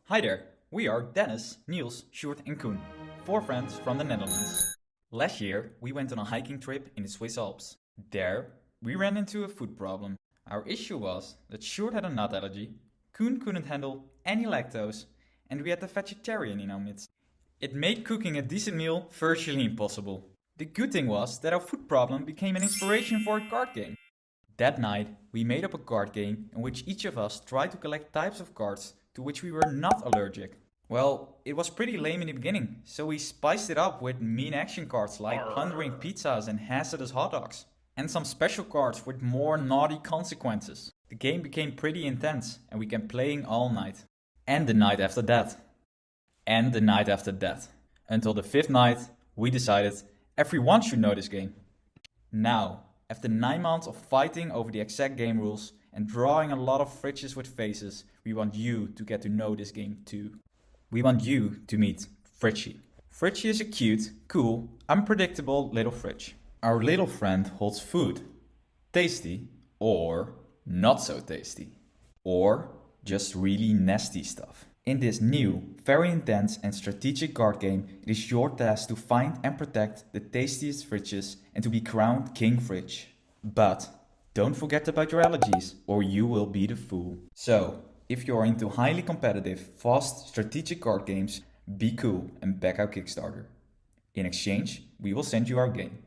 Hi there, we are Dennis, Niels, Sjoerd and Koen, four friends from the Netherlands. Last year, we went on a hiking trip in the Swiss Alps. There, we ran into a food problem. Our issue was that Sjoerd had a nut allergy, Koen couldn't handle any lactose, and we had a vegetarian in our midst. It made cooking a decent meal virtually impossible. The good thing was that our food problem became an inspiration for a card game. That night, we made up a card game in which each of us tried to collect types of cards to which we were not allergic. Well, it was pretty lame in the beginning, so we spiced it up with mean action cards like plundering pizzas and hazardous hot dogs, and some special cards with more naughty consequences. The game became pretty intense, and we kept playing all night. And the night after that. And the night after that. Until the fifth night, we decided everyone should know this game. Now, after 9 months of fighting over the exact game rules and drawing a lot of fridges with faces, we want you to get to know this game too. We want you to meet Fridgie. Fridgie is a cute, cool, unpredictable little fridge. Our little friend holds food. Tasty or not so tasty. Or just really nasty stuff. In this new, very intense and strategic card game, it is your task to find and protect the tastiest fridges and to be crowned King Fridge. But don't forget about your allergies or you will be the fool. So, if you're into highly competitive, fast, strategic card games, be cool and back our Kickstarter. In exchange, we will send you our game.